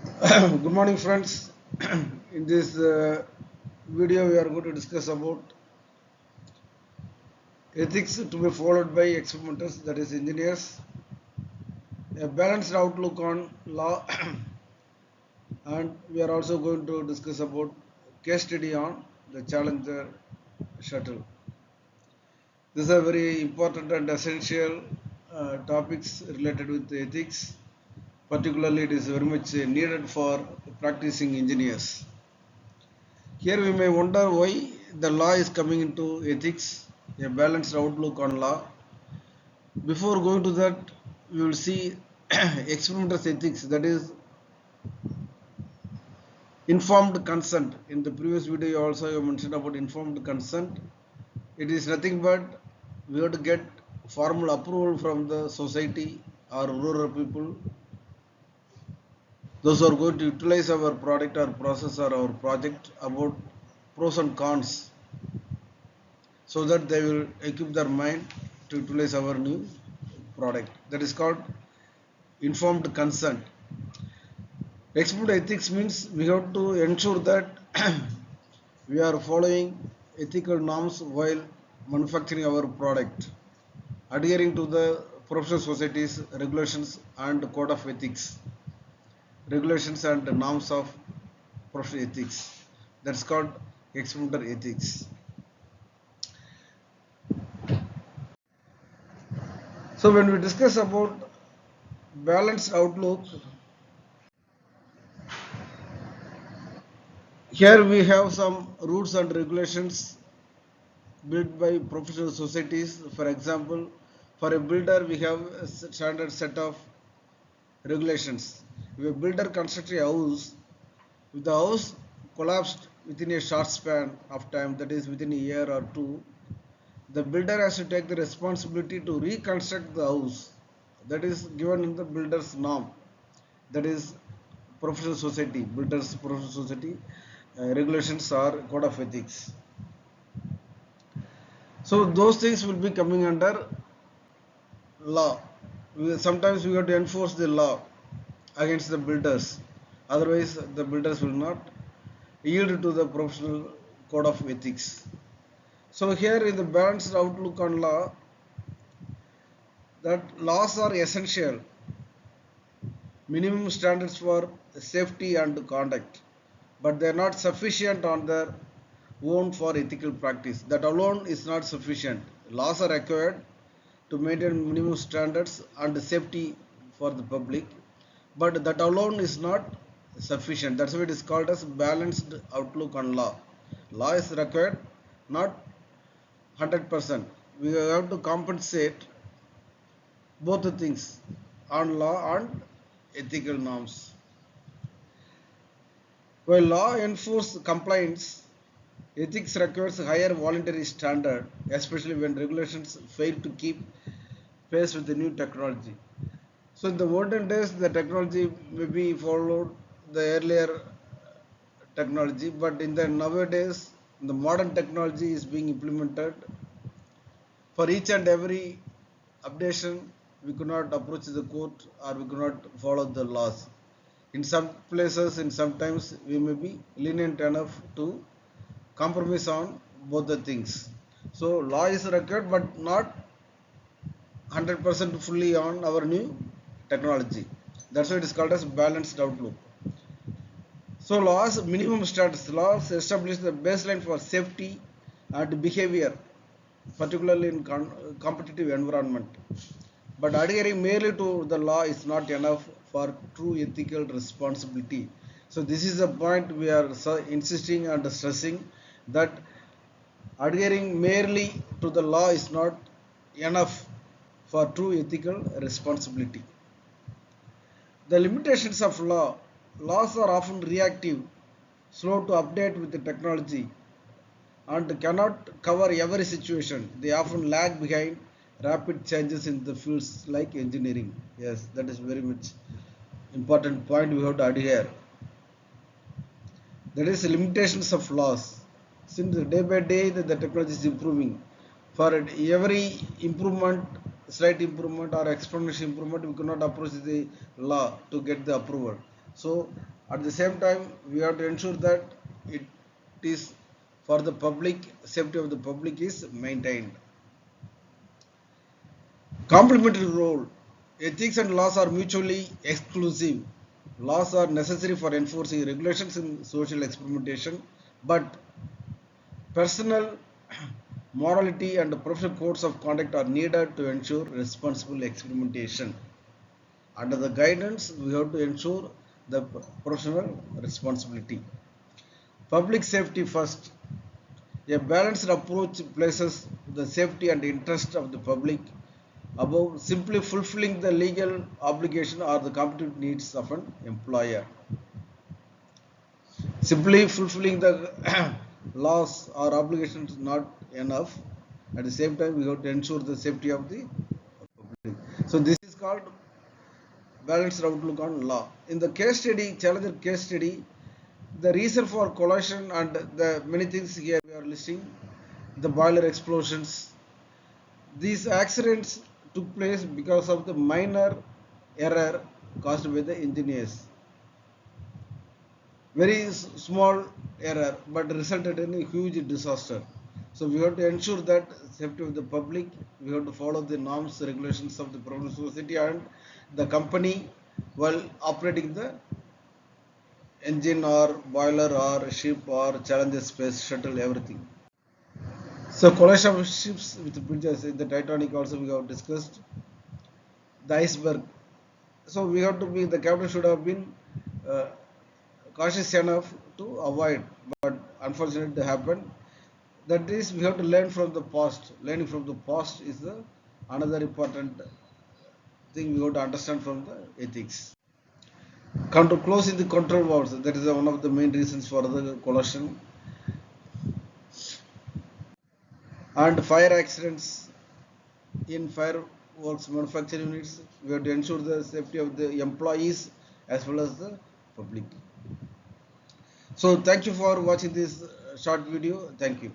Good morning, friends. In this video, we are going to discuss about ethics to be followed by experimenters, that is, engineers, a balanced outlook on law, and we are also going to discuss about case study on the Challenger shuttle. These are very important and essential topics related with ethics. Particularly, it is very much needed for practicing engineers. Here we may wonder why the law is coming into ethics, a balanced outlook on law. Before going to that, we will see experimental ethics, that is informed consent. In the previous video also I mentioned about informed consent. It is nothing but we have to get formal approval from the society or rural people, those who are going to utilize our product or process or our project, about pros and cons, so that they will equip their mind to utilize our new product. That is called informed consent. Expert ethics means we have to ensure that we are following ethical norms while manufacturing our product, adhering to the professional societies regulations and code of ethics, regulations and norms of professional ethics. That's called experimental ethics. So when we discuss about balanced outlook, here we have some rules and regulations built by professional societies. For example, for a builder, we have a standard set of regulations. If a builder constructs a house, if the house collapsed within a short span of time, that is within a year or two, the builder has to take the responsibility to reconstruct the house. That is given in the builder's norm. That is professional society, builders professional society regulations or code of ethics. So those things will be coming under law. Sometimes we have to enforce the law against the builders. Otherwise, the builders will not yield to the professional code of ethics. So here in the balanced outlook on law, that laws are essential, minimum standards for safety and conduct, but they are not sufficient on their own for ethical practice. That alone is not sufficient. Laws are required to maintain minimum standards and safety for the public, but that alone is not sufficient. That's why it is called as balanced outlook on law. Law is required, not 100%. We have to compensate both the things on law and ethical norms. While law enforces compliance, ethics requires a higher voluntary standard, especially when regulations fail to keep pace with the new technology. So in the olden days, the technology maybe followed the earlier technology, but in the nowadays, the modern technology is being implemented. For each and every updation, we could not approach the court or we could not follow the laws. In some places, in sometimes we may be lenient enough to compromise on both the things. So law is required, but not 100% fully on our new technology. That's why it is called as balanced outlook. So laws, minimum standards, laws establish the baseline for safety and behavior, particularly in competitive environment. But adhering merely to the law is not enough for true ethical responsibility. So this is the point we are insisting and stressing, that adhering merely to the law is not enough for true ethical responsibility. The limitations of law. Laws are often reactive, slow to update with the technology, and cannot cover every situation. They often lag behind rapid changes in the fields like engineering. Yes, that is very much important point we have to adhere. That is limitations of laws. Since day by day the technology is improving, for every improvement, slight improvement or exponential improvement, we cannot approach the law to get the approval. So At the same time, we have to ensure that it is for the public, safety of the public is maintained. Complementary role. Ethics and laws are mutually exclusive. Laws are necessary for enforcing regulations in social experimentation, but personal morality and professional codes of conduct are needed to ensure responsible experimentation. Under the guidance, we have to ensure the professional responsibility. Public safety first. A balanced approach places the safety and interest of the public above simply fulfilling the legal obligation or the competitive needs of an employer. Simply fulfilling the laws or obligations is not enough. At the same time, we have to ensure the safety of the public. So this is called balanced outlook on law. In the case study, Challenger case study, the reason for collision and the many things here we are listing, the boiler explosions. These accidents took place because of the minor error caused by the engineers. Very small error but resulted in a huge disaster. So we have to ensure that safety of the public, we have to follow the norms, regulations of the professional society and the company while operating the engine or boiler or ship or Challenger space shuttle, everything. So collision of ships with bridges in the Titanic also we have discussed. The iceberg. So we have to be, the captain should have been uh, cautious enough to avoid, but unfortunately it happened. That is, we have to learn from the past. Learning from the past is the another important thing we have to understand from the ethics. Come to close in the control valves. That is one of the main reasons for the collision and fire accidents in fireworks manufacturing units. We have to ensure the safety of the employees as well as the public. So thank you for watching this short video. Thank you.